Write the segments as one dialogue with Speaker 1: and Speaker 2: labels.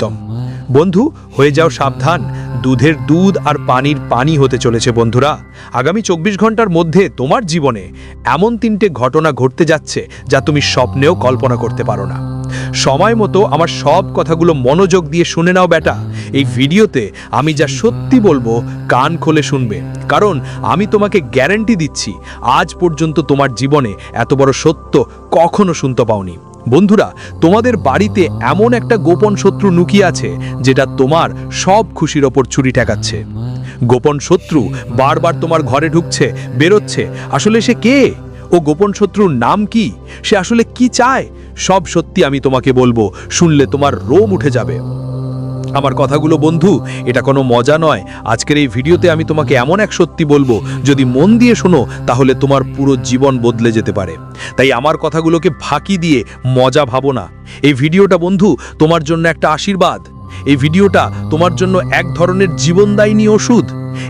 Speaker 1: একদম। বন্ধু, হয়ে যাও সাবধান, দুধের দুধ আর পানির পানি হতে চলেছে বন্ধুরা। আগামী 24 ঘন্টার মধ্যে তোমার জীবনে এমন 3টে ঘটনা ঘটতে যাচ্ছে যা তুমি স্বপ্নেও কল্পনা করতে পারো না। সময় মতো আমার সব কথাগুলো মনোযোগ দিয়ে শুনে নাও বেটা। এই ভিডিওতে আমি যা সত্যি বলবো কান খুলে শুনবে, কারণ আমি তোমাকে গ্যারান্টি দিচ্ছি আজ পর্যন্ত তোমার জীবনে এত বড় সত্য কখনো শুনতে পাওনি। বন্ধুরা, তোমাদের বাড়িতে এমন একটা গোপন শত্রু লুকিয়ে আছে যেটা তোমার সব খুশির ওপর ছুরি ঠেকাচ্ছে। গোপন শত্রু বারবার তোমার ঘরে ঢুকছে, বেরোচ্ছে। আসলে সে কে? ও গোপন শত্রুর নাম কি? সে আসলে কি চায়? সব সত্যি আমি তোমাকে বলবো, শুনলে তোমার রোম উঠে যাবে। আমার কথাগুলো বন্ধু, এটা কোনো মজা নয়। আজকের এই ভিডিওতে আমি তোমাকে এমন এক সত্যি বলবো, যদি মন দিয়ে শোনো তাহলে তোমার পুরো জীবন বদলে যেতে পারে। তাই আমার কথাগুলোকে ফাঁকি দিয়ে মজা ভাবো না। এই ভিডিওটা বন্ধু তোমার জন্য একটা আশীর্বাদ। এই ভিডিওটা তোমার জন্য এক ধরনের জীবনদায়িনী ওষুধ।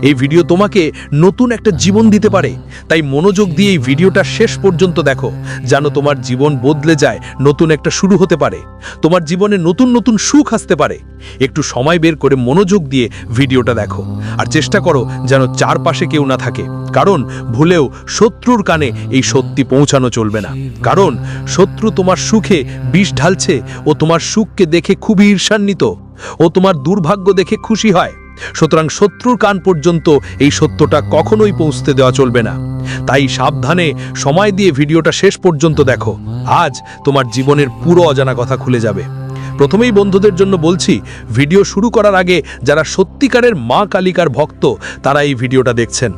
Speaker 1: এই ভিডিও তোমাকে নতুন একটা জীবন দিতে পারে। তাই মনোযোগ দিয়ে এই ভিডিওটা শেষ পর্যন্ত দেখো, যেন তোমার জীবন বদলে যায়, নতুন একটা শুরু হতে পারে, তোমার জীবনে নতুন নতুন সুখ আসতে পারে। একটু সময় বের করে মনোযোগ দিয়ে ভিডিওটা দেখো, আর চেষ্টা করো যেন চারপাশে কেউ না থাকে, কারণ ভুলেও শত্রুর কানে এই সত্যি পৌঁছানো চলবে না। কারণ শত্রু তোমার সুখে বিষ ঢালছে। ও তোমার সুখকে দেখে খুবই ঈর্ষান্বিত। ও তোমার দুর্ভাগ্য দেখে খুশি হয়। সুতরাং শত্রুর কান পর্যন্ত এই সত্যটা কখনোই পৌঁছতে দেওয়া চলবে না। তাই সাবধানে সময় দিয়ে ভিডিওটা শেষ পর্যন্ত দেখো। আজ তোমার জীবনের পুরো অজানা কথা খুলে যাবে। প্রথমেই বন্ধুদের জন্য বলছি, ভিডিও শুরু করার আগে যারা সত্যিকারের মা কালিকার ভক্ত তারা এই ভিডিওটা দেখছেন,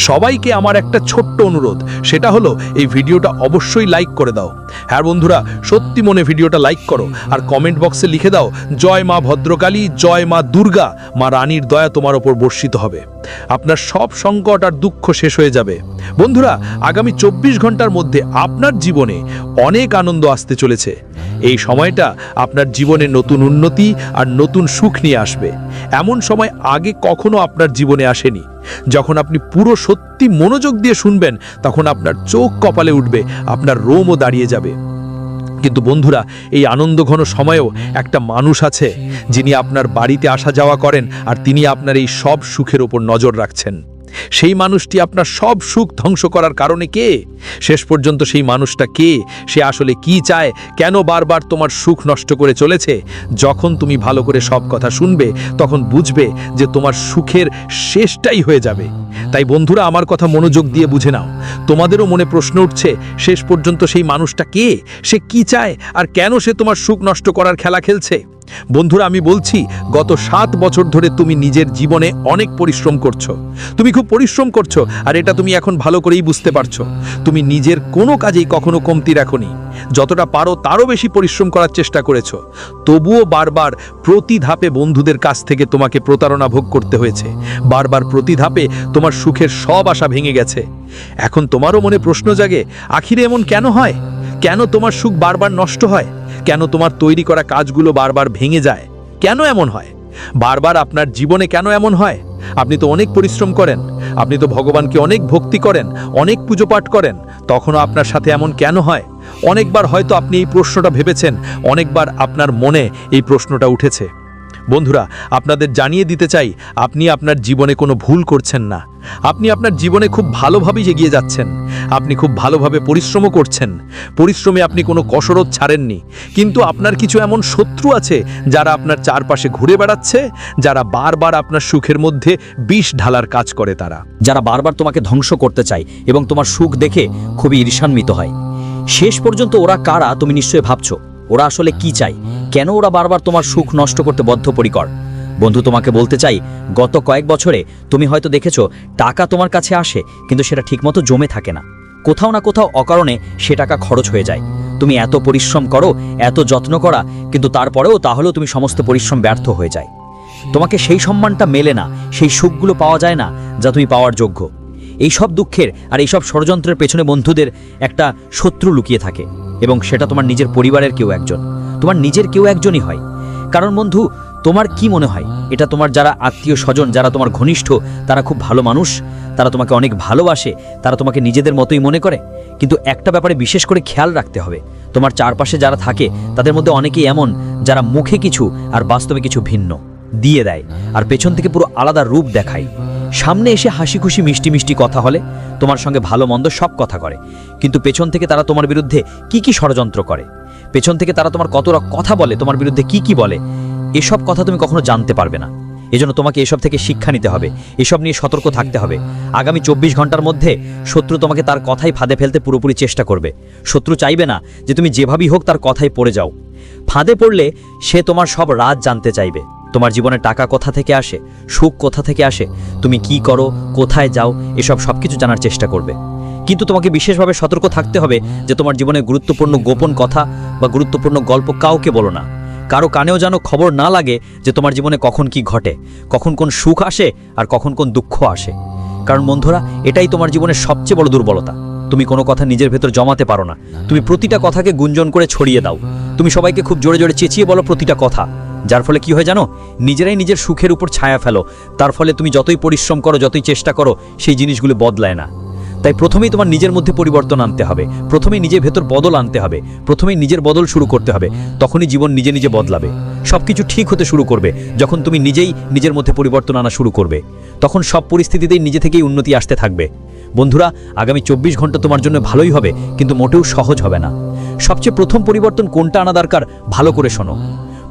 Speaker 1: সবাইকে আমার একটা ছোট্ট অনুরোধ, সেটা হলো এই ভিডিওটা অবশ্যই লাইক করে দাও। হ্যাঁ বন্ধুরা, সত্যি মনে ভিডিওটা লাইক করো, আর কমেন্ট বক্সে লিখে দাও, জয় মা ভদ্রকালী, জয় মা দুর্গা, মা রানীর দয়া তোমার ওপর বর্ষিত হবে। আপনার সব সংকট আর দুঃখ শেষ হয়ে যাবে। বন্ধুরা, আগামী 24 ঘন্টার মধ্যে আপনার জীবনে অনেক আনন্দ আসতে চলেছে। এই সময়টা আপনার জীবনে নতুন উন্নতি আর নতুন সুখ নিয়ে আসবে। এমন সময় আগে কখনো আপনার জীবনে আসেনি। যখন আপনি পুরো সত্যি মনোযোগ দিয়ে শুনবেন, তখন আপনার চোখ কপালে উঠবে, আপনার রোমও দাঁড়িয়ে যাবে। কিন্তু বন্ধুরা, এই আনন্দঘন সময়েও একটা মানুষ আছে যিনি আপনার বাড়িতে আসা যাওয়া করেন, আর তিনি আপনার এই সব সুখের ওপর নজর রাখছেন। সেই মানুষটি আপনার সব সুখ ধ্বংস করার কারণে কে? শেষ পর্যন্ত সেই মানুষটা কে? সে আসলে কি চায়? কেন বারবার তোমার সুখ নষ্ট করে চলেছে? যখন তুমি ভালো করে সব কথা শুনবে, তখন বুঝবে যে তোমার সুখের শেষটাই হয়ে যাবে। তাই বন্ধুরা, আমার কথা মনোযোগ দিয়ে বুঝে নাও। তোমাদেরও মনে প্রশ্ন উঠছে, শেষ পর্যন্ত সেই মানুষটা কে? সে কি চায়? আর কেন সে তোমার সুখ নষ্ট করার খেলা খেলছে? বন্ধুরা, আমি বলছি, গত 7 বছর ধরে তুমি নিজের জীবনে অনেক পরিশ্রম করছো। তুমি খুব পরিশ্রম করছো, আর এটা তুমি এখন ভালো করেই বুঝতে পারছো। তুমি নিজের কোনো কাজেই কখনো কমতি রাখোনি। যতটা পারো তারও বেশি পরিশ্রম করার চেষ্টা করেছো। তবুও বারবার প্রতি ধাপে বন্ধুদের কাছ থেকে তোমাকে প্রতারণা ভোগ করতে হয়েছে। বারবার প্রতি ধাপে তোমার সুখের সব আশা ভেঙে গেছে। এখন তোমারও মনে প্রশ্ন জাগে, আখিরে এমন কেন হয়? কেন তোমার সুখ বারবার নষ্ট হয়? কেন তোমার তৈরি করা কাজগুলো বারবার ভেঙে যায়? কেন এমন হয়? বারবার আপনার জীবনে কেন এমন হয়? আপনি তো অনেক পরিশ্রম করেন, আপনি তো ভগবানকে অনেক ভক্তি করেন, অনেক পুজো পাঠ করেন, তখনও আপনার সাথে এমন কেন হয়? অনেকবার হয়তো আপনি এই প্রশ্নটা ভেবেছেন, অনেকবার আপনার মনে এই প্রশ্নটা উঠেছে। বন্ধুরা, আপনাদের জানিয়ে দিতে চাই, আপনি আপনার জীবনে কোনো ভুল করছেন না। আপনি আপনার জীবনে খুব ভালোভাবেই এগিয়ে যাচ্ছেন। আপনি খুব ভালোভাবে পরিশ্রমও করছেন। পরিশ্রমে আপনি কোনো কসরত ছাড়েননি। কিন্তু আপনার কিছু এমন শত্রু আছে যারা আপনার চারপাশে ঘুরে বেড়াচ্ছে, যারা বারবার আপনার সুখের মধ্যে বিষ ঢালার কাজ করে। তারা
Speaker 2: যারা বারবার তোমাকে ধ্বংস করতে চায় এবং তোমার সুখ দেখে খুবই ঈর্ষান্বিত হয়। শেষ পর্যন্ত ওরা কারা তুমি নিশ্চয়ই ভাবছো। ওরা আসলে কি চায়? কেন ওরা বারবার তোমার সুখ নষ্ট করতে বদ্ধপরিকর? বন্ধু, তোমাকে বলতে চাই, গত কয়েক বছরে তুমি হয়তো দেখেছো টাকা তোমার কাছে আসে, কিন্তু সেটা ঠিকমতো জমে থাকে না। কোথাও না কোথাও অকারণে সে টাকা খরচ হয়ে যায়। তুমি এত পরিশ্রম করো, এত যত্ন করা, কিন্তু তারপরেও তাহলেও তুমি সমস্ত পরিশ্রম ব্যর্থ হয়ে যায়। তোমাকে সেই সম্মানটা মেলে না, সেই সুখগুলো পাওয়া যায় না যা তুমি পাওয়ার যোগ্য। এই সব দুঃখের আর এই সব ষড়যন্ত্রের পেছনে বন্ধুদের একটা শত্রু লুকিয়ে থাকে, এবং সেটা তোমার নিজের পরিবারের কেউ একজন, তোমার নিজের কেউ একজনই হয়। কারণ বন্ধু, তোমার কি মনে হয় এটা তোমার যারা আত্মীয় স্বজন, যারা তোমার ঘনিষ্ঠ, তারা খুব ভালো মানুষ, তারা তোমাকে অনেক ভালোবাসে, তারা তোমাকে নিজেদের মতোই মনে করে? কিন্তু একটা ব্যাপারে বিশেষ করে খেয়াল রাখতে হবে, তোমার চারপাশে যারা থাকে তাদের মধ্যে অনেকেই এমন যারা মুখে কিছু আর বাস্তবে কিছু ভিন্ন দিয়ে দেয়, আর পেছন থেকে পুরো আলাদা রূপ দেখায়। সামনে এসে হাসি খুশি মিষ্টি মিষ্টি কথা হলে তোমার সঙ্গে ভালো মন্দ সব কথা করে, কিন্তু পেছন থেকে তারা তোমার বিরুদ্ধে কি কি ষড়যন্ত্র করে, পেছন থেকে তারা তোমার কত কথা বলে, তোমার বিরুদ্ধে কি কি বলে, এসব কথা তুমি কখনো জানতে পারবে না। এজন্য তোমাকে এসব থেকে শিক্ষা নিতে হবে, এসব নিয়ে সতর্ক থাকতে হবে। আগামী 24 ঘন্টার মধ্যে শত্রু তোমাকে তার কথাই ফাঁদে ফেলতে পুরোপুরি চেষ্টা করবে। শত্রু চাইবে না যে তুমি যেভাবেই হোক তার কথাই পড়ে যাও। ফাঁদে পড়লে সে তোমার সব রাজ জানতে চাইবে। তোমার জীবনে টাকা কোথা থেকে আসে, সুখ কোথা থেকে আসে, তুমি কি করো, কোথায় যাও, এসব সবকিছু জানার চেষ্টা করবে। কিন্তু তোমাকে বিশেষভাবে সতর্ক থাকতে হবে যে তোমার জীবনে গুরুত্বপূর্ণ গোপন কথা বা গুরুত্বপূর্ণ গল্প কাউকে বলো না। কারো কানেও যেন খবর না লাগে যে তোমার জীবনে কখন কি ঘটে, কখন কোন সুখ আসে আর কখন কোন দুঃখ আসে। কারণ বন্ধুরা, এটাই তোমার জীবনের সবচেয়ে বড় দুর্বলতা। তুমি কোনো কথা নিজের ভেতর জমাতে পারো না, তুমি প্রতিটা কথাকে গুঞ্জন করে ছড়িয়ে দাও। তুমি সবাইকে খুব জোরে জোরে চেঁচিয়ে বলো প্রতিটা কথা, যার ফলে কি হয় জানো, নিজেরাই নিজের সুখের উপর ছায়া ফেলো। তার ফলে তুমি যতই পরিশ্রম করো, যতই চেষ্টা করো, সেই জিনিসগুলো বদলায় না। তাই প্রথমেই তোমার নিজের মধ্যে পরিবর্তন আনতে হবে, প্রথমেই নিজের ভেতর বদল আনতে হবে, প্রথমেই নিজের বদল শুরু করতে হবে। তখনই জীবন নিজে নিজে বদলাবে, সবকিছু ঠিক হতে শুরু করবে। যখন তুমি নিজেই নিজের মধ্যে পরিবর্তন আনা শুরু করবে, তখন সব পরিস্থিতিতেই নিজে থেকেই উন্নতি আসতে থাকবে। বন্ধুরা, আগামী 24 ঘন্টা তোমার জন্য ভালোই হবে, কিন্তু মোটেও সহজ হবে না। সবচেয়ে প্রথম পরিবর্তন কোনটা আনা দরকার, ভালো করে শোনো।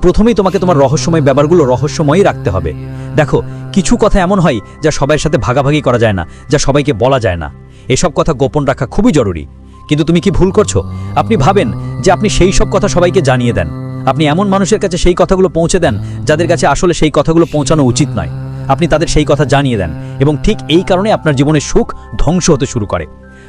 Speaker 2: প্রথমেই তোমাকে তোমার রহস্যময় ব্যাপারগুলো রহস্যময়ই রাখতে হবে। দেখো, কিছু কথা এমন হয় যা সবার সাথে ভাগাভাগি করা যায় না, যা সবাইকে বলা যায় না। এসব কথা গোপন রাখা খুবই জরুরি। কিন্তু তুমি কি ভুল করছো? আপনি ভাবেন যে আপনি সেই সব কথা সবাইকে জানিয়ে দেন। আপনি এমন মানুষের কাছে সেই কথাগুলো পৌঁছে দেন যাদের কাছে আসলে সেই কথাগুলো পৌঁছানো উচিত নয়। আপনি তাদের সেই কথা জানিয়ে দেন, এবং ঠিক এই কারণে আপনার জীবনের সুখ ধ্বংস হতে শুরু করে।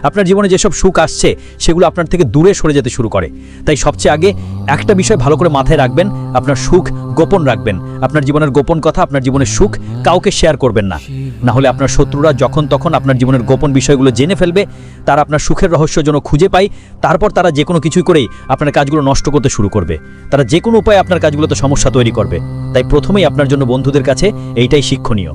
Speaker 2: আপনার জীবনে যেসব সুখ আসছে সেগুলো আপনার থেকে দূরে সরে যেতে শুরু করে। তাই সবচেয়ে আগে একটা বিষয় ভালো করে মাথায় রাখবেন, আপনার সুখ গোপন রাখবেন। আপনার জীবনের গোপন কথা, আপনার জীবনের সুখ কাউকে শেয়ার করবেন না। না হলে আপনার শত্রুরা যখন তখন আপনার জীবনের গোপন বিষয়গুলো জেনে ফেলবে। তারা আপনার সুখের রহস্য যেন খুঁজে পায়, তারপর তারা যে কোনো কিছুই করেই আপনার কাজগুলো নষ্ট করতে শুরু করবে। তারা যে কোনো উপায়ে আপনার কাজগুলোতে সমস্যা তৈরি করবে। তাই প্রথমেই আপনার জন্য বন্ধুদের কাছে এইটাই শিক্ষণীয়।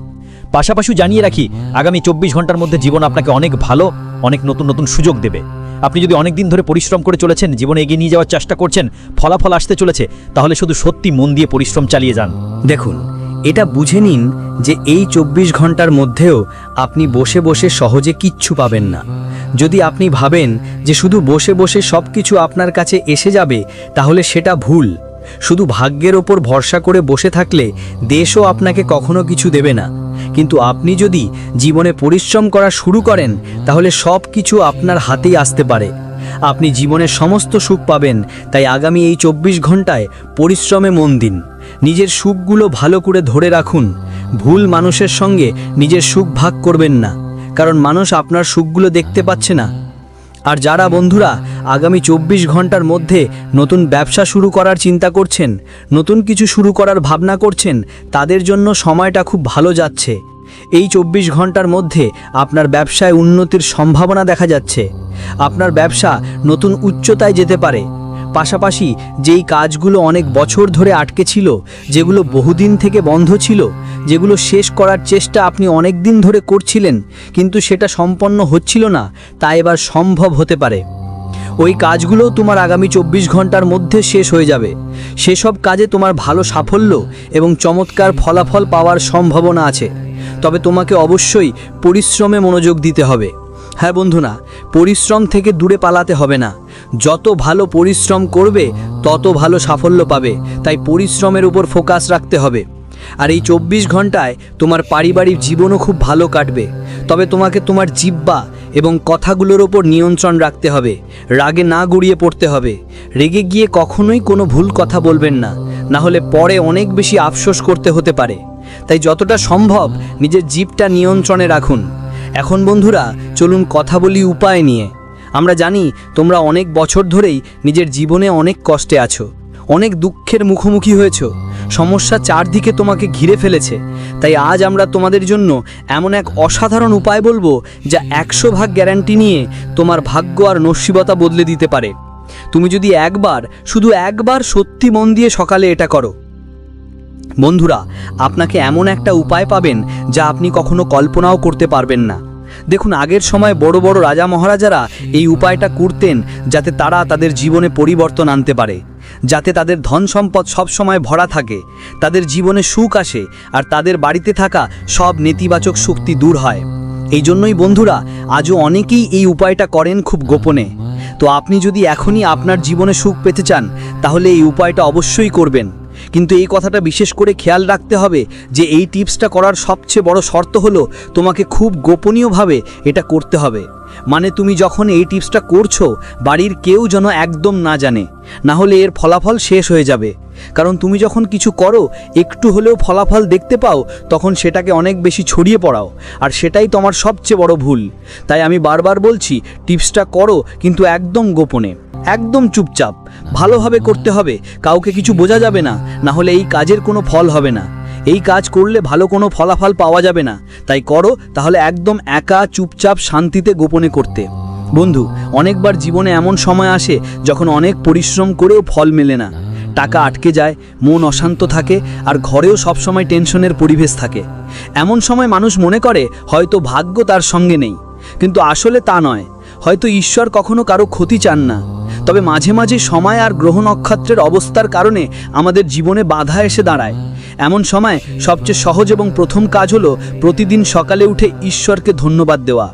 Speaker 2: পাশাপাশি জানিয়ে রাখি, আগামী 24 ঘন্টার মধ্যে জীবন আপনাকে অনেক ভালো, অনেক নতুন নতুন সুযোগ দেবে। আপনি যদি অনেক দিন ধরে পরিশ্রম করে চলেছেন, জীবনে এগিয়ে নিয়ে যাওয়ার চেষ্টা করছেন, ফলাফল আসতে চলেছে, তাহলে শুধু সত্যি মন দিয়ে পরিশ্রম চালিয়ে যান।
Speaker 3: দেখুন, এটা বুঝে নিন যে এই 24 ঘন্টার মধ্যেও আপনি বসে বসে সহজে কিচ্ছু পাবেন না। যদি আপনি ভাবেন যে শুধু বসে বসে সব কিছু আপনার কাছে এসে যাবে, তাহলে সেটা ভুল। শুধু ভাগ্যের ওপর ভরসা করে বসে থাকলে দেশও আপনাকে কখনো কিছু দেবে না। কিন্তু আপনি যদি জীবনে পরিশ্রম করা শুরু করেন, তাহলে সব কিছু আপনার হাতেই আসতে পারে। আপনি জীবনের সমস্ত সুখ পাবেন। তাই আগামী এই 24 ঘন্টায় পরিশ্রমে মন দিন। নিজের সুখগুলো ভালো করে ধরে রাখুন। ভুল মানুষের সঙ্গে নিজের সুখ ভাগ করবেন না, কারণ মানুষ আপনার সুখগুলো দেখতে পাচ্ছে না। আর যারা বন্ধুরা আগামী 24 ঘন্টার মধ্যে নতুন ব্যবসা শুরু করার চিন্তা করছেন, নতুন কিছু শুরু করার ভাবনা করছেন, তাদের জন্য সময়টা খুব ভালো যাচ্ছে। এই 24 ঘন্টার মধ্যে আপনার ব্যবসায় উন্নতির সম্ভাবনা দেখা যাচ্ছে। আপনার ব্যবসা নতুন উচ্চতায় যেতে পারে। পাশাপাশি যেই কাজগুলো অনেক বছর ধরে আটকে ছিল, যেগুলো বহুদিন থেকে বন্ধ ছিল, যেগুলো শেষ করার চেষ্টা আপনি অনেক দিন ধরে করছিলেন কিন্তু সেটা সম্পন্ন হচ্ছিল না, তা এবার সম্ভব হতে পারে। ওই কাজগুলোও তোমার আগামী 24 ঘন্টার মধ্যে শেষ হয়ে যাবে। সেসব কাজে তোমার ভালো সাফল্য এবং চমৎকার ফলাফল পাওয়ার সম্ভাবনা আছে। তবে তোমাকে অবশ্যই পরিশ্রমে মনোযোগ দিতে হবে। হ্যাঁ বন্ধুরা, পরিশ্রম থেকে দূরে পালাতে হবে না। যত ভালো পরিশ্রম করবে তত ভালো সাফল্য পাবে। তাই পরিশ্রমের উপর ফোকাস রাখতে হবে। আর এই 24 ঘন্টায় তোমার পারিবারিক জীবনও খুব ভালো কাটবে। তবে তোমাকে তোমার জিহ্বা এবং কথাগুলোর ওপর নিয়ন্ত্রণ রাখতে হবে। রাগে না গড়িয়ে পড়তে হবে। রেগে গিয়ে কখনোই কোনো ভুল কথা বলবেন না, না হলে পরে অনেক বেশি আফসোস করতে হতে পারে। তাই যতটা সম্ভব নিজের জিভটা নিয়ন্ত্রণে রাখুন। এখন বন্ধুরা, চলুন কথা বলি উপায় নিয়ে। আমরা জানি তোমরা অনেক বছর ধরেই নিজের জীবনে অনেক কষ্টে আছো, অনেক দুঃখের মুখোমুখি হয়েছো। সমস্যা চারদিকে তোমাকে ঘিরে ফেলেছে। তাই আজ আমরা তোমাদের জন্য এমন এক অসাধারণ উপায় বলবো যা 100 ভাগ গ্যারান্টি নিয়ে তোমার ভাগ্য আর নসিবতা বদলে দিতে পারে। তুমি যদি শুধু একবার সত্যি মন দিয়ে সকালে এটা করো, বন্ধুরা, আপনাকে এমন একটা উপায় পাবেন যা আপনি কখনো কল্পনাও করতে পারবেন না। দেখুন, আগের সময় বড় বড় রাজা মহারাজারা এই উপায়টা করতেন যাতে তারা তাদের জীবনে পরিবর্তন আনতে পারে, যাতে তাদের ধন সম্পদ সব সময় ভরা থাকে, তাদের জীবনে সুখ আসে আর তাদের বাড়িতে থাকা সব নেতিবাচক শক্তি দূর হয়। এই জন্যই বন্ধুরা, আজও অনেকেই এই উপায়টা করেন খুব গোপনে। তো আপনি যদি এখনই আপনার জীবনে সুখ পেতে চান তাহলে এই উপায়টা অবশ্যই করবেন। কিন্তু এই কথাটা বিশেষ করে খেয়াল রাখতে হবে যে এই টিপসটা করার সবচেয়ে বড় শর্ত হলো তোমাকে খুব গোপনীয়ভাবে এটা করতে হবে। মানে তুমি যখন এই টিপসটা করছো বাড়ির কেউ যেন একদম না জানে, না হলে এর ফলাফল শেষ হয়ে যাবে। কারণ তুমি যখন কিছু করো, একটু হলেও ফলাফল দেখতে পাও, তখন সেটাকে অনেক বেশি ছড়িয়ে পড়াও, আর সেটাই তোমার সবচেয়ে বড় ভুল। তাই আমি বারবার বলছি, টিপসটা করো কিন্তু একদম গোপনে, একদম চুপচাপ, ভালোভাবে করতে হবে, কাউকে কিছু বোঝা যাবে না, না হলে এই কাজের কোনো ফল হবে না। এই কাজ করলে ভালো কোনো ফলাফল পাওয়া যাবে না। তাই করো, তাহলে একদম একা, চুপচাপ, শান্তিতে, গোপনে করতে। বন্ধু, অনেকবার জীবনে এমন সময় আসে যখন অনেক পরিশ্রম করেও ফল মেলে না, টাকা আটকে যায়, মন অশান্ত থাকে, আর ঘরেও সবসময় টেনশনের পরিবেশ থাকে। এমন সময় মানুষ মনে করে হয়তো ভাগ্য তার সঙ্গে নেই, কিন্তু আসলে তা নয়। হয়তো ঈশ্বর কখনো কারো ক্ষতি চান না, তবে মাঝে মাঝে সময় আর গ্রহ নক্ষত্রের অবস্থার কারণে আমাদের জীবনে বাধা এসে দাঁড়ায়। এমন সময় সবচেয়ে সহজ এবং প্রথম কাজ হলো প্রতিদিন সকালে উঠে ঈশ্বরকে ধন্যবাদ দেওয়া।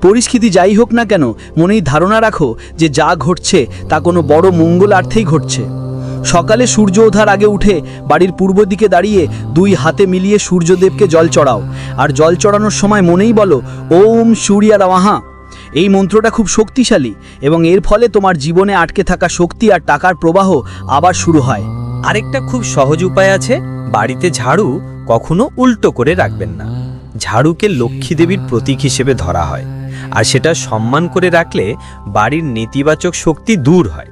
Speaker 3: পরিস্থিতি যাই হোক না কেন, মনেই ধারণা রাখো যে যা ঘটছে তা কোনো বড় মঙ্গলার্থেই ঘটছে। সকালে সূর্য ওঠার আগে উঠে বাড়ির পূর্ব দিকে দাঁড়িয়ে দুই হাতে মিলিয়ে সূর্যদেবকে জল চড়াও, আর জল চড়ানোর সময় মনেই বলো ওম সূর্যা নমঃ। এই মন্ত্রটা খুব শক্তিশালী এবং এর ফলে তোমার জীবনে আটকে থাকা শক্তি আর টাকার প্রবাহ আবার শুরু হয়।
Speaker 4: আরেকটা খুব সহজ উপায় আছে, বাড়িতে ঝাড়ু কখনো উল্টো করে রাখবেন না। ঝাড়ুকে লক্ষ্মী দেবীর প্রতীক হিসেবে ধরা হয়, আর সেটা সম্মান করে রাখলে বাড়ির নেতিবাচক শক্তি দূর হয়।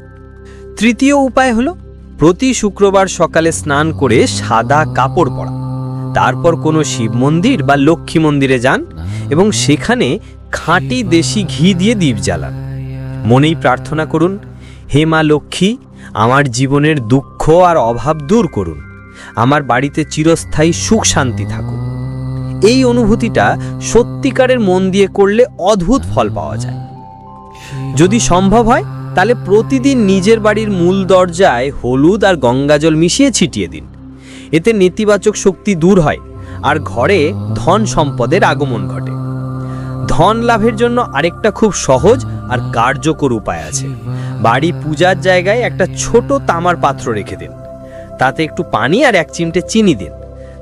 Speaker 4: তৃতীয় উপায় হলো প্রতি শুক্রবার সকালে স্নান করে সাদা কাপড় পরা, তারপর কোনো শিব মন্দির বা লক্ষ্মী মন্দিরে যান এবং সেখানে খাঁটি দেশি ঘি দিয়ে দীপ জ্বালান। মনেই প্রার্থনা করুন, হে মা লক্ষ্মী, আমার জীবনের দুঃখ আর অভাব দূর করুন, আমার বাড়িতে চিরস্থায়ী সুখ শান্তি থাকুক। এই অনুভূতিটা সত্যিকারের মন দিয়ে করলে অদ্ভুত ফল পাওয়া যায়। যদি সম্ভব হয় তাহলে প্রতিদিন নিজের বাড়ির মূল দরজায় হলুদ আর গঙ্গাজল মিশিয়ে ছিটিয়ে দিন। এতে নেতিবাচক শক্তি দূর হয় আর ঘরে ধন সম্পদের আগমন ঘটে। ধন লাভের জন্য আরেকটা খুব সহজ আর কার্যকর উপায় আছে। বাড়ি পূজার জায়গায় একটা ছোট তামার পাত্র রেখে দিন, তাতে একটু পানি আর 1 চিমটে চিনি দিন।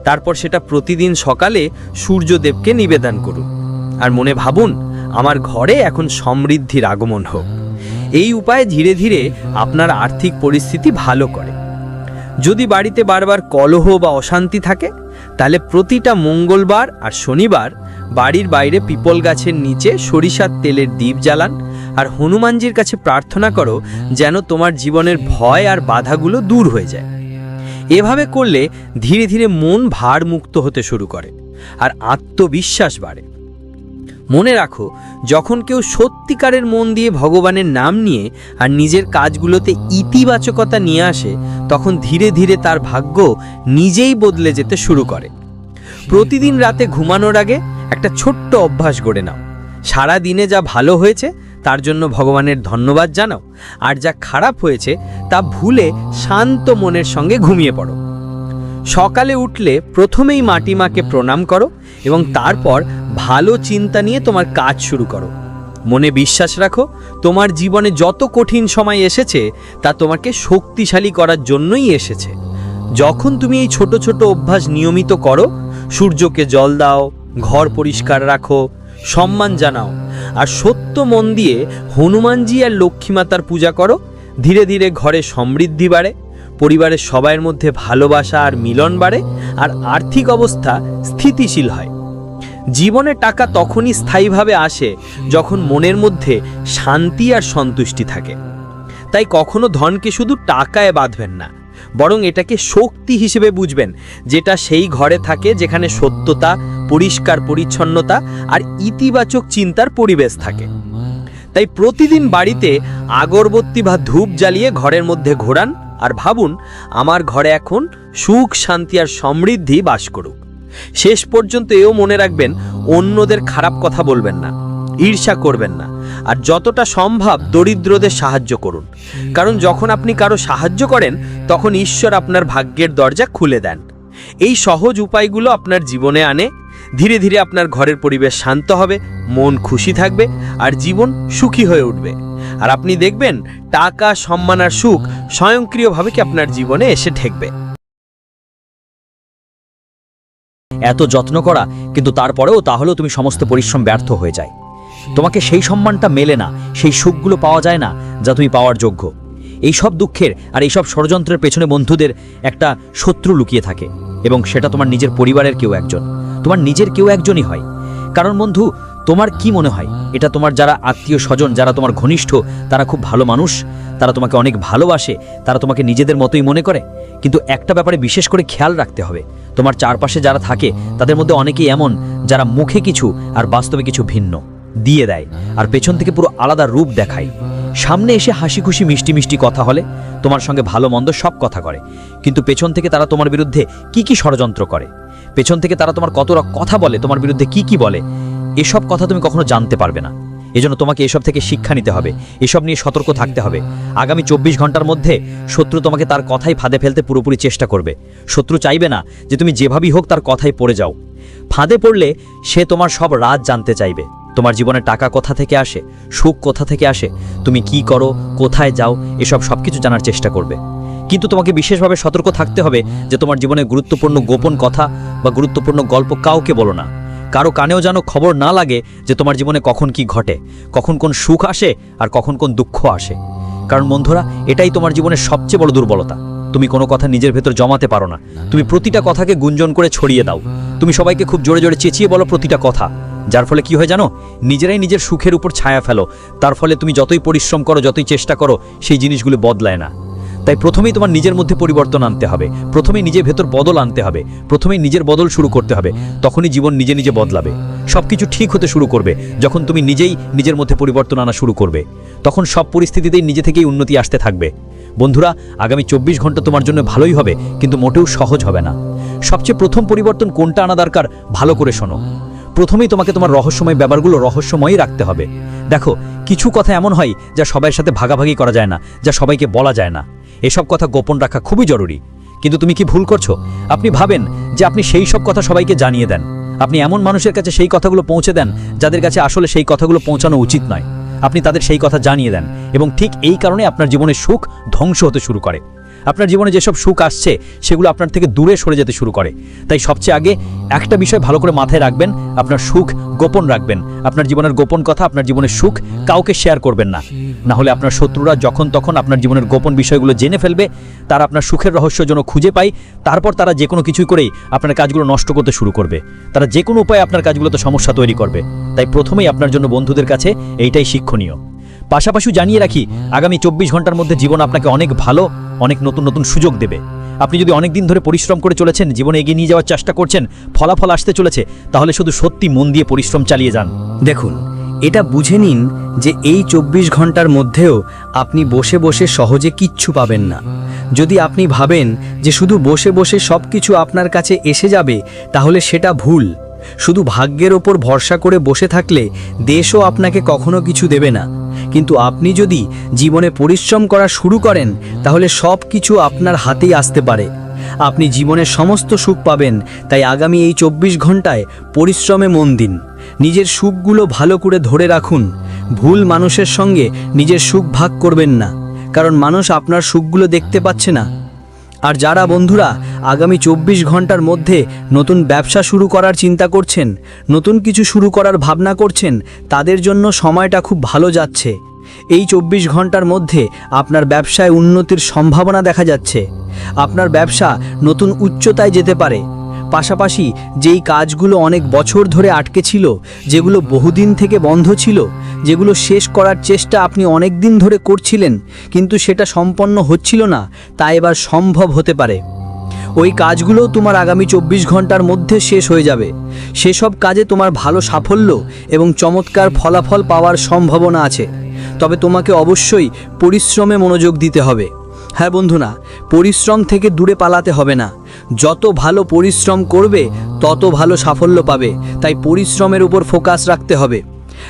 Speaker 4: তারপর সেটা প্রতিদিন সকালে সূর্যদেবকে নিবেদন করুন আর মনে ভাবুন, আমার ঘরে এখন সমৃদ্ধির আগমন হোক। এই উপায়ে ধীরে ধীরে আপনার আর্থিক পরিস্থিতি ভালো করে। যদি বাড়িতে বারবার কলহ বা অশান্তি থাকে তাহলে প্রতিটা মঙ্গলবার আর শনিবার বাড়ির বাইরে পিপল গাছের নিচে সরিষার তেলের দীপ জ্বালান আর হনুমানজির কাছে প্রার্থনা করো যেন তোমার জীবনের ভয় আর বাধাগুলো দূর হয়ে যায়। এভাবে করলে ধীরে ধীরে মন ভারমুক্ত হতে শুরু করে আর আত্মবিশ্বাস বাড়ে। মনে রাখো, যখন কেউ সত্যিকারের মন দিয়ে ভগবানের নাম নিয়ে আর নিজের কাজগুলোতে ইতিবাচকতা নিয়ে আসে, তখন ধীরে ধীরে তার ভাগ্য নিজেই বদলে যেতে শুরু করে। প্রতিদিন রাতে ঘুমানোর আগে একটা ছোট্ট অভ্যাস গড়ে নাও। সারা দিনে যা ভালো হয়েছে তার জন্য ভগবানের ধন্যবাদ জানাও, আর যা খারাপ হয়েছে তা ভুলে শান্ত মনের সঙ্গে ঘুমিয়ে পড়ো। সকালে উঠলে প্রথমেই মাটি মাকে প্রণাম করো এবং তারপর ভালো চিন্তা নিয়ে তোমার কাজ শুরু করো। মনে বিশ্বাস রাখো, তোমার জীবনে যত কঠিন সময় এসেছে তা তোমাকে শক্তিশালী করার জন্যই এসেছে। যখন তুমি এই ছোট ছোট অভ্যাস নিয়মিত করো, সূর্যকে জল দাও, ঘর পরিষ্কার রাখো, সম্মান জানাও আর সত্য মন দিয়ে হনুমানজি আর লক্ষ্মীমাতার পূজা করো, ধীরে ধীরে ঘরে সমৃদ্ধি বাড়ে, পরিবারের সবার মধ্যে ভালোবাসা আর মিলন বাড়ে আর আর্থিক অবস্থা স্থিতিশীল হয়। জীবনে টাকা তখনই স্থায়ীভাবে আসে যখন মনের মধ্যে শান্তি আর সন্তুষ্টি থাকে। তাই কখনো ধনকে শুধু টাকায় বাঁধবেন না, বরং এটাকে শক্তি হিসেবে বুঝবেন, যেটা সেই ঘরে থাকে যেখানে সত্যতা, পরিষ্কার পরিচ্ছন্নতা আর ইতিবাচক চিন্তার পরিবেশ থাকে। তাই প্রতিদিন বাড়িতে আগরবাতি বা ধূপ জ্বালিয়ে ঘরের মধ্যে ঘোরান আর ভাবুন, আমার ঘরে এখন সুখ, শান্তি আর সমৃদ্ধি বাস করুক। শেষ পর্যন্ত এও মনে রাখবেন, অন্যদের খারাপ কথা বলবেন না, ঈর্ষা করবেন না, আর যতটা সম্ভব দরিদ্রদের সাহায্য করুন। কারণ যখন আপনি কারো সাহায্য করেন, তখন ঈশ্বর আপনার ভাগ্যের দরজা খুলে দেন। এই সহজ উপায়গুলো আপনার জীবনে আনে, ধীরে ধীরে আপনার ঘরের পরিবেশ শান্ত হবে, মন খুশি থাকবে, আর জীবন সুখী হয়ে উঠবে। আর আপনি দেখবেন টাকা, সম্মান আর সুখ স্বয়ংক্রিয়ভাবে কি আপনার জীবনে এসে ঠেকবে।
Speaker 2: এত যত্ন করা, কিন্তু তারপরেও তাহলেও তুমি সমস্ত পরিশ্রম ব্যর্থ হয়ে যায়। তোমাকে সেই সম্মানটা মেলে না, সেই সুখগুলো পাওয়া যায় না যা তুমি পাওয়ার যোগ্য। এই সব দুঃখের আর এই সব ষড়যন্ত্রের পেছনে বন্ধুদের একটা শত্রু লুকিয়ে থাকে, এবং সেটা তোমার নিজের পরিবারের কেউ একজন, তোমার নিজের কেউ একজনই হয়। কারণ বন্ধু, তোমার কি মনে হয় এটা তোমার যারা আত্মীয় স্বজন, যারা তোমার ঘনিষ্ঠ, তারা খুব ভালো মানুষ, তারা তোমাকে অনেক ভালোবাসে, তারা তোমাকে নিজেদের মতোই মনে করে? কিন্তু একটা ব্যাপারে বিশেষ করে খেয়াল রাখতে হবে, তোমার চারপাশে যারা থাকে তাদের মধ্যে অনেকেই এমন যারা মুখে কিছু আর বাস্তবে কিছু ভিন্ন দিয়ে দেয়, আর পেছন থেকে পুরো আলাদা রূপ দেখায়। সামনে এসে হাসি খুশি মিষ্টি মিষ্টি কথা হলে তোমার সঙ্গে ভালো মন্দ সব কথা করে, কিন্তু পেছন থেকে তারা তোমার বিরুদ্ধে কি কি ষড়যন্ত্র করে, পেছন থেকে তারা তোমার কতটা কথা বলে, তোমার বিরুদ্ধে কি কি বলে, এসব কথা তুমি কখনো জানতে পারবে না। এজন্য তোমাকে এসব থেকে শিক্ষা নিতে হবে, এসব নিয়ে সতর্ক থাকতে হবে। আগামী 24 ঘন্টার মধ্যে শত্রু তোমাকে তার কথাই ফাঁদে ফেলতে পুরোপুরি চেষ্টা করবে। শত্রু চাইবে না যে তুমি যেভাবেই হোক তার কথাই পড়ে যাও। ফাঁদে পড়লে সে তোমার সব রাজ জানতে চাইবে। তোমার জীবনে টাকা কোথা থেকে আসে, সুখ কোথা থেকে আসে, তুমি কি করো, কোথায় যাও, এসব সবকিছু জানার চেষ্টা করবে। কিন্তু তোমাকে বিশেষভাবে সতর্ক থাকতে হবে যে তোমার জীবনে গুরুত্বপূর্ণ গোপন কথা বা গুরুত্বপূর্ণ গল্প কাউকে বলো না। কারো কানেও যেন খবর না লাগে যে তোমার জীবনে কখন কি ঘটে, কখন কোন সুখ আসে আর কখন কোন দুঃখ আসে। কারণ বন্ধুরা, এটাই তোমার জীবনের সবচেয়ে বড় দুর্বলতা। তুমি কোনো কথা নিজের ভেতর জমাতে পারো না, তুমি প্রতিটা কথাকে গুঞ্জন করে ছড়িয়ে দাও। তুমি সবাইকে খুব জোরে জোরে চেঁচিয়ে বলো প্রতিটা কথা, যার ফলে কি হয় জানো, নিজেরাই নিজের সুখের উপর ছায়া ফেলো। তার ফলে তুমি যতই পরিশ্রম করো, যতই চেষ্টা করো, সেই জিনিসগুলো বদলায় না। তাই প্রথমেই তোমার নিজের মধ্যে পরিবর্তন আনতে হবে, প্রথমেই নিজের ভেতর বদল আনতে হবে, প্রথমেই নিজের বদল শুরু করতে হবে। তখনই জীবন নিজে নিজে বদলাবে, সবকিছু ঠিক হতে শুরু করবে। যখন তুমি নিজেই নিজের মধ্যে পরিবর্তন আনা শুরু করবে, তখন সব পরিস্থিতিতেই নিজে থেকেই উন্নতি আসতে থাকবে। বন্ধুরা, আগামী 24 ঘন্টা তোমার জন্য ভালোই হবে, কিন্তু মোটেও সহজ হবে না। সবচেয়ে প্রথম পরিবর্তন কোনটা আনা দরকার, ভালো করে শোনো। প্রথমেই তোমাকে তোমার রহস্যময় ব্যাপারগুলো রহস্যময়ই রাখতে হবে। দেখো, কিছু কথা এমন হয় যা সবার সাথে ভাগাভাগি করা যায় না, যা সবাইকে বলা যায় না। এসব কথা গোপন রাখা খুবই জরুরি। কিন্তু তুমি কি ভুল করছো? আপনি ভাবেন যে আপনি সেই সব কথা সবাইকে জানিয়ে দেন। আপনি এমন মানুষের কাছে সেই কথাগুলো পৌঁছে দেন যাদের কাছে আসলে সেই কথাগুলো পৌঁছানো উচিত নয়। আপনি তাদের সেই কথা জানিয়ে দেন, এবং ঠিক এই কারণে আপনার জীবনে সুখ ধ্বংস হতে শুরু করে। আপনার জীবনে যেসব সুখ আসছে সেগুলো আপনার থেকে দূরে সরে যেতে শুরু করে। তাই সবচেয়ে আগে একটা বিষয় ভালো করে মাথায় রাখবেন, আপনার সুখ গোপন রাখবেন। আপনার জীবনের গোপন কথা, আপনার জীবনের সুখ কাউকে শেয়ার করবেন না। না হলে আপনার শত্রুরা যখন তখন আপনার জীবনের গোপন বিষয়গুলো জেনে ফেলবে। তারা আপনার সুখের রহস্য যেন খুঁজে পায়, তারপর তারা যে কোনো কিছুই করেই আপনার কাজগুলো নষ্ট করতে শুরু করবে। তারা যে কোনো উপায়ে আপনার কাজগুলোতে সমস্যা তৈরি করবে। তাই প্রথমেই আপনার জন্য বন্ধুদের কাছে এইটাই শিক্ষণীয়। পাশাপাশি জানিয়ে রাখি, আগামী 24 ঘন্টার মধ্যে জীবন আপনাকে অনেক ভালো, অনেক নতুন নতুন সুযোগ দেবে। আপনি যদি অনেক দিন ধরে পরিশ্রম করে চলেছেন, জীবনে এগিয়ে নিয়ে যাওয়ার চেষ্টা করছেন, ফলাফল আসতে চলেছে, তাহলে শুধু সত্যি মন দিয়ে পরিশ্রম চালিয়ে যান।
Speaker 3: দেখুন, এটা বুঝে নিন যে এই 24 ঘন্টার মধ্যেও আপনি বসে বসে সহজে কিচ্ছু পাবেন না। যদি আপনি ভাবেন যে শুধু বসে বসে সব কিছু আপনার কাছে এসে যাবে, তাহলে সেটা ভুল। শুধু ভাগ্যের ওপর ভরসা করে বসে থাকলে দেশও আপনাকে কখনো কিছু দেবে না। কিন্তু আপনি যদি জীবনে পরিশ্রম করা শুরু করেন, তাহলে সব কিছু আপনার হাতেই আসতে পারে। আপনি জীবনের সমস্ত সুখ পাবেন। তাই আগামী এই 24 ঘন্টায় পরিশ্রমে মন দিন। নিজের সুখগুলো ভালো করে ধরে রাখুন। ভুল মানুষের সঙ্গে নিজের সুখ ভাগ করবেন না, কারণ মানুষ আপনার সুখগুলো দেখতে পাচ্ছে না। আর যারা বন্ধুরা আগামী 24 ঘন্টার মধ্যে নতুন ব্যবসা শুরু করার চিন্তা করছেন, নতুন কিছু শুরু করার ভাবনা করছেন, তাদের জন্য সময়টা খুব ভালো যাচ্ছে। এই 24 ঘন্টার মধ্যে আপনার ব্যবসায় উন্নতির সম্ভাবনা দেখা যাচ্ছে। আপনার ব্যবসা নতুন উচ্চতায় যেতে পারে। পাশাপাশি যেই কাজগুলো অনেক বছর ধরে আটকে ছিল, যেগুলো বহুদিন থেকে বন্ধ ছিল, যেগুলো শেষ করার চেষ্টা আপনি অনেক দিন ধরে করছিলেন কিন্তু সেটা সম্পন্ন হচ্ছিল না, তা এবার সম্ভব হতে পারে। ওই কাজগুলো তোমার আগামী 24 ঘন্টার মধ্যে শেষ হয়ে যাবে। সেসব কাজে তোমার ভালো সাফল্য এবং চমৎকার ফলাফল পাওয়ার সম্ভাবনা আছে। তবে তোমাকে অবশ্যই পরিশ্রমে মনোযোগ দিতে হবে। হ্যাঁ বন্ধুরা, পরিশ্রম থেকে দূরে পালাতে হবে না। যত ভালো পরিশ্রম করবে তত ভালো সাফল্য পাবে। তাই পরিশ্রমের উপর ফোকাস রাখতে হবে।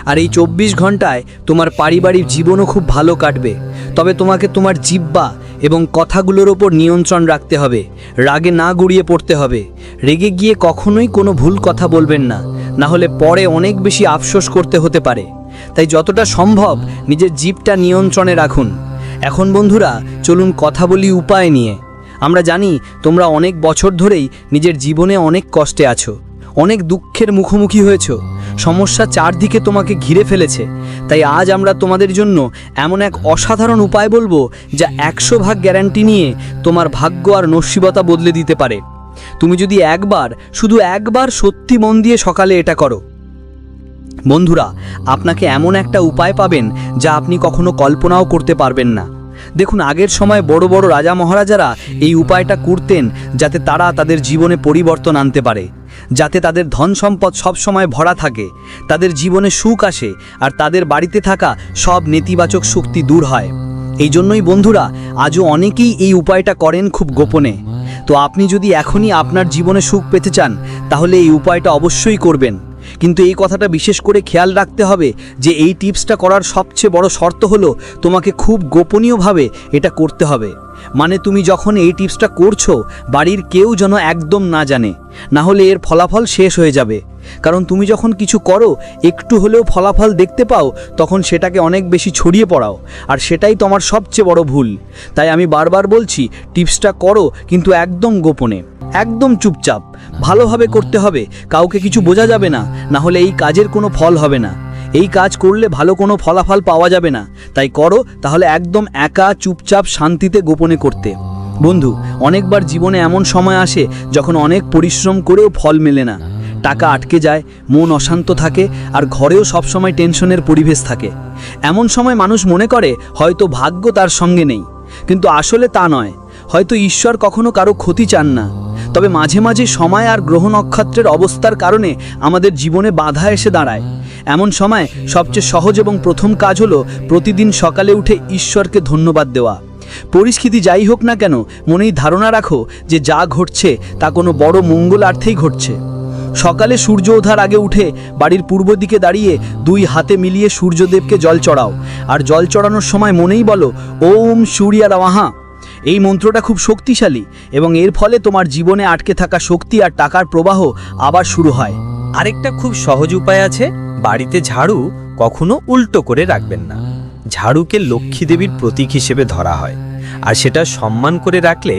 Speaker 3: আর এই 24 ঘন্টায় তোমার পারিবারিক জীবনও খুব ভালো কাটবে। তবে তোমাকে তোমার জিহ্বা এবং কথাগুলোর ওপর নিয়ন্ত্রণ রাখতে হবে। রাগে না গড়িয়ে পড়তে হবে। রেগে গিয়ে কখনোই কোনো ভুল কথা বলবেন না, না হলে পরে অনেক বেশি আফসোস করতে হতে পারে। তাই যতটা সম্ভব নিজের জিভটা নিয়ন্ত্রণে রাখুন। এখন বন্ধুরা, চলুন কথা বলি উপায় নিয়ে। আমরা জানি তোমরা অনেক বছর ধরেই নিজের জীবনে অনেক কষ্টে আছো, অনেক দুঃখের মুখোমুখি হয়েছো, সমস্যা চারদিকে তোমাকে ঘিরে ফেলেছে। তাই আজ আমরা তোমাদের জন্য এমন এক অসাধারণ উপায় বলবো যা 100% গ্যারান্টি নিয়ে তোমার ভাগ্য আর নসিবতা বদলে দিতে পারে। তুমি যদি শুধু একবার সত্যি মন দিয়ে সকালে এটা করো, বন্ধুরা, আপনাকে এমন একটা উপায় পাবেন যা আপনি কখনো কল্পনাও করতে পারবেন না। দেখুন, আগের সময় বড় বড় রাজা মহারাজারা এই উপায়টা করতেন যাতে তারা তাদের জীবনে পরিবর্তন আনতে পারে, যাতে তাদের ধন সম্পদ সব সময় ভরা থাকে, তাদের জীবনে সুখ আসে আর তাদের বাড়িতে থাকা সব নেতিবাচক শক্তি দূর হয়। এই জন্যই বন্ধুরা, আজও অনেকেই এই উপায়টা করেন খুব গোপনে। তো আপনি যদি এখনই আপনার জীবনে সুখ পেতে চান তাহলে এই উপায়টা অবশ্যই করবেন। কিন্তু এই কথাটা বিশেষ করে খেয়াল রাখতে হবে যে এই টিপসটা করার সবচেয়ে বড় শর্ত হলো তোমাকে খুব গোপনীয়ভাবে এটা করতে হবে। মানে তুমি যখন এই টিপসটা করছো বাড়ির কেউ যেন একদম না জানে, না হলে এর ফলাফল শেষ হয়ে যাবে। কারণ তুমি যখন কিছু করো, একটু হলেও ফলাফল দেখতে পাও, তখন সেটাকে অনেক বেশি ছড়িয়ে পড়াও, আর সেটাই তোমার সবচেয়ে বড় ভুল। তাই আমি বারবার বলছি, টিপসটা করো কিন্তু একদম গোপনে, একদম চুপচাপ, ভালোভাবে করতে হবে, কাউকে কিছু বোঝা যাবে না, না হলে এই কাজের কোনো ফল হবে না। এই কাজ করলে ভালো কোনো ফলাফল পাওয়া যাবে না। তাই করো, তাহলে একদম একা, চুপচাপ, শান্তিতে গোপনে করতে। বন্ধু, অনেকবার জীবনে এমন সময় আসে যখন অনেক পরিশ্রম করেও ফল মেলে না, টাকা আটকে যায়, মন অশান্ত থাকে, আর ঘরেও সবসময় টেনশনের পরিবেশ থাকে। এমন সময় মানুষ মনে করে হয়তো ভাগ্য তার সঙ্গে নেই, কিন্তু আসলে তা নয়। হয়তো ঈশ্বর কখনো কারো ক্ষতি চান না, তবে মাঝে মাঝে সময় আর গ্রহ নক্ষত্রের অবস্থার কারণে আমাদের জীবনে বাধা এসে দাঁড়ায়। এমন সময় সবচেয়ে সহজ এবং প্রথম কাজ হলো প্রতিদিন সকালে উঠে ঈশ্বরকে ধন্যবাদ দেওয়া। পরিস্থিতি যাই হোক না কেন, মনেই ধারণা রাখো যে যা ঘটছে তা কোনো বড় মঙ্গলার্থেই ঘটছে। সকালে সূর্য ওঠার আগে উঠে বাড়ির পূর্ব দিকে দাঁড়িয়ে 2 হাতে মিলিয়ে সূর্যদেবকে জল চড়াও, আর জল চড়ানোর সময় মনেই বলো ওম সূর্য নমঃ। এই মন্ত্রটা খুব শক্তিশালী এবং এর ফলে তোমার জীবনে আটকে থাকা শক্তি আর টাকার প্রবাহ আবার শুরু হয়।
Speaker 4: আরেকটা খুব সহজ উপায় আছে, বাড়িতে ঝাড়ু কখনো উল্টো করে রাখবেন না। ঝাড়ুকে লক্ষ্মী দেবীর প্রতীক হিসেবে ধরা হয়, আর সেটা সম্মান করে রাখলে